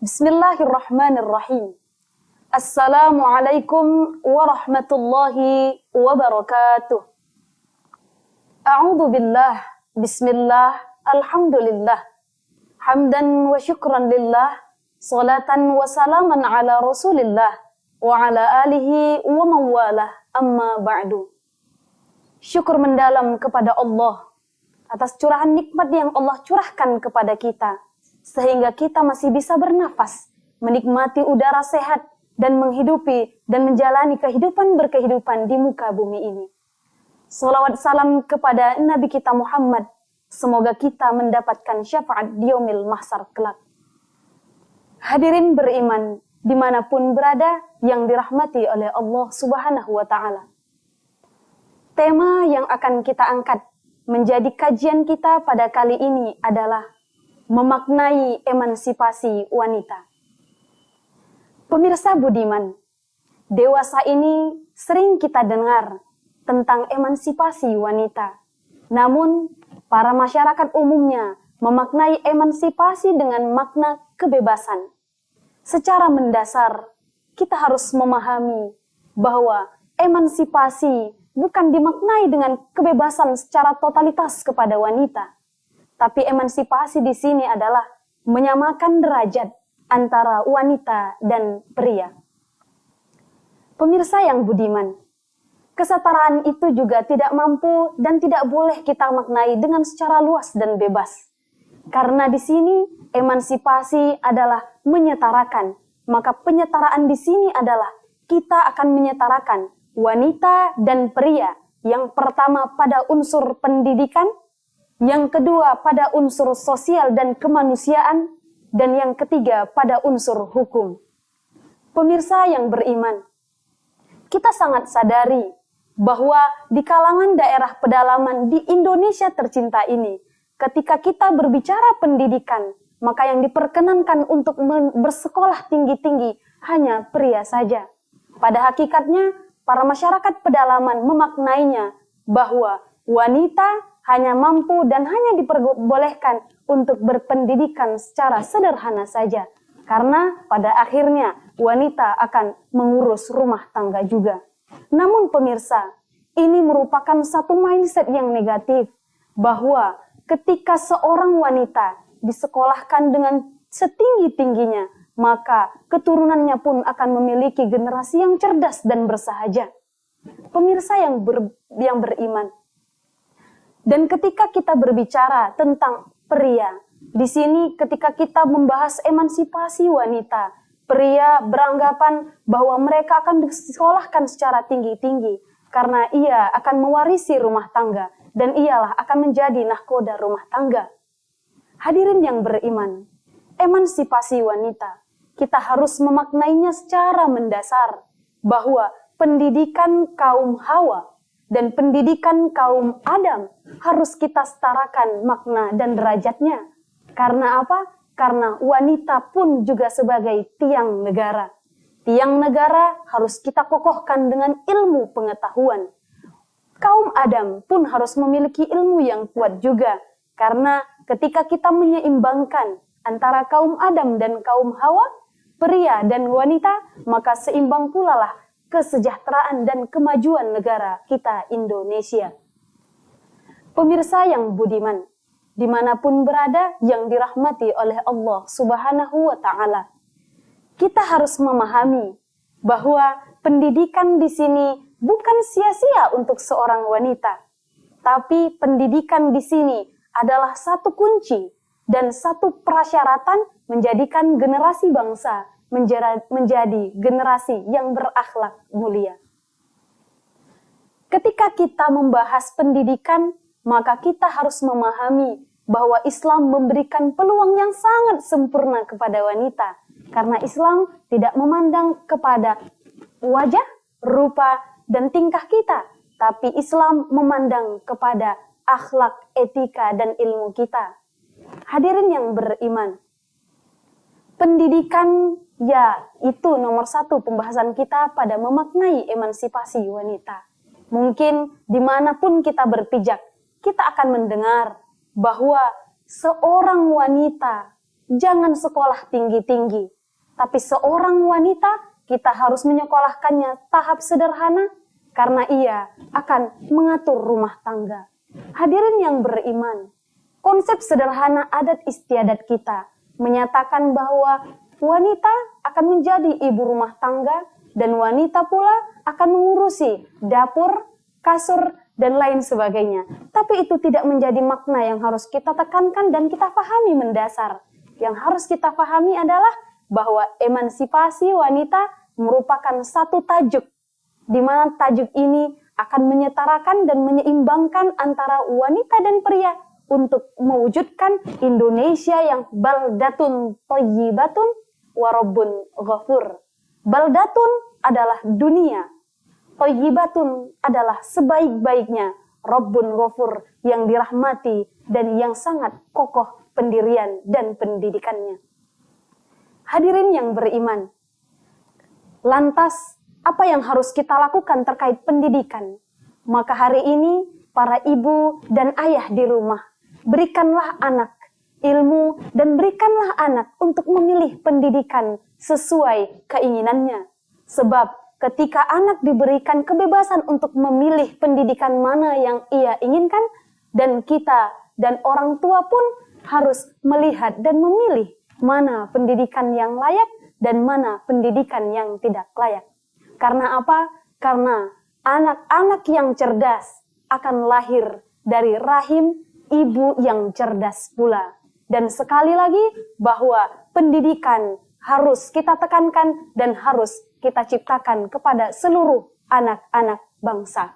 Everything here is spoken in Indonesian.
Bismillahirrahmanirrahim. Assalamualaikum warahmatullahi wabarakatuh. A'udzu billah. Bismillah. Alhamdulillah. Hamdan wa syukran lillah. Salatan wa salaman ala Rasulillah wa ala alihi wa mawalah. Amma ba'du. Syukur mendalam kepada Allah atas curahan nikmat yang Allah curahkan kepada kita, sehingga kita masih bisa bernafas, menikmati udara sehat, dan menghidupi dan menjalani kehidupan berkehidupan di muka bumi ini. Salawat salam kepada Nabi kita Muhammad, semoga kita mendapatkan syafaat di yaumil mahsyar kelak. Hadirin beriman, dimanapun berada yang dirahmati oleh Allah Subhanahu wa Ta'ala. Tema yang akan kita angkat menjadi kajian kita pada kali ini adalah memaknai emansipasi wanita. Pemirsa budiman, dewasa ini sering kita dengar tentang emansipasi wanita. Namun, para masyarakat umumnya memaknai emansipasi dengan makna kebebasan. Secara mendasar, kita harus memahami bahwa emansipasi bukan dimaknai dengan kebebasan secara totalitas kepada wanita. Tapi emansipasi di sini adalah menyamakan derajat antara wanita dan pria. Pemirsa yang budiman, kesetaraan itu juga tidak mampu dan tidak boleh kita maknai dengan secara luas dan bebas. Karena di sini emansipasi adalah menyetarakan, maka penyetaraan di sini adalah kita akan menyetarakan wanita dan pria. Yang pertama pada unsur pendidikan, yang kedua pada unsur sosial dan kemanusiaan, dan yang ketiga pada unsur hukum. Pemirsa yang beriman, kita sangat sadari bahwa di kalangan daerah pedalaman di Indonesia tercinta ini, ketika kita berbicara pendidikan, maka yang diperkenankan untuk bersekolah tinggi-tinggi hanya pria saja. Pada hakikatnya, para masyarakat pedalaman memaknainya bahwa wanita hanya mampu dan hanya diperbolehkan untuk berpendidikan secara sederhana saja. Karena pada akhirnya wanita akan mengurus rumah tangga juga. Namun pemirsa, ini merupakan satu mindset yang negatif, bahwa ketika seorang wanita disekolahkan dengan setinggi-tingginya, maka keturunannya pun akan memiliki generasi yang cerdas dan bersahaja. Pemirsa yang beriman, dan ketika kita berbicara tentang pria, di sini ketika kita membahas emansipasi wanita, pria beranggapan bahwa mereka akan disekolahkan secara tinggi-tinggi karena ia akan mewarisi rumah tangga dan ialah akan menjadi nahkoda rumah tangga. Hadirin yang beriman, emansipasi wanita, kita harus memaknainya secara mendasar bahwa pendidikan kaum Hawa dan pendidikan kaum Adam harus kita setarakan makna dan derajatnya. Karena apa? Karena wanita pun juga sebagai tiang negara. Tiang negara harus kita kokohkan dengan ilmu pengetahuan. Kaum Adam pun harus memiliki ilmu yang kuat juga. Karena ketika kita menyeimbangkan antara kaum Adam dan kaum Hawa, pria dan wanita, maka seimbang pula lah kesejahteraan dan kemajuan negara kita Indonesia. Pemirsa yang budiman, dimanapun berada yang dirahmati oleh Allah Subhanahu wa Ta'ala, kita harus memahami bahwa pendidikan di sini bukan sia-sia untuk seorang wanita, tapi pendidikan di sini adalah satu kunci dan satu prasyaratan menjadikan generasi bangsa menjadi generasi yang berakhlak mulia. Ketika kita membahas pendidikan, maka kita harus memahami bahwa Islam memberikan peluang yang sangat sempurna kepada wanita. Karena Islam tidak memandang kepada wajah, rupa, dan tingkah kita. Tapi Islam memandang kepada akhlak, etika, dan ilmu kita. Hadirin yang beriman, pendidikan ya itu nomor satu pembahasan kita pada memaknai emansipasi wanita. Mungkin dimanapun kita berpijak, kita akan mendengar bahwa seorang wanita jangan sekolah tinggi-tinggi, Tapi seorang wanita kita harus menyekolahkannya tahap sederhana karena ia akan mengatur rumah tangga. Hadirin yang beriman, konsep sederhana adat istiadat kita menyatakan bahwa wanita akan menjadi ibu rumah tangga dan wanita pula akan mengurusi dapur, kasur, dan lain sebagainya. Tapi itu tidak menjadi makna yang harus kita tekankan dan kita pahami mendasar. Yang harus kita pahami adalah bahwa emansipasi wanita merupakan satu tajuk, di mana tajuk ini akan menyetarakan dan menyeimbangkan antara wanita dan pria untuk mewujudkan Indonesia yang baldatun thayyibatun wa rabbun ghafur. Baldatun adalah dunia, thayyibatun adalah sebaik-baiknya, rabbun ghafur yang dirahmati dan yang sangat kokoh pendirian dan pendidikannya. Hadirin yang beriman, lantas apa yang harus kita lakukan terkait pendidikan? Maka hari ini para ibu dan ayah di rumah, berikanlah anak ilmu dan berikanlah anak untuk memilih pendidikan sesuai keinginannya. Sebab ketika anak diberikan kebebasan untuk memilih pendidikan mana yang ia inginkan, dan kita dan orang tua pun harus melihat dan memilih mana pendidikan yang layak dan mana pendidikan yang tidak layak. Karena apa? Karena anak-anak yang cerdas akan lahir dari rahim ibu yang cerdas pula. Dan sekali lagi bahwa pendidikan harus kita tekankan dan harus kita ciptakan kepada seluruh anak-anak bangsa.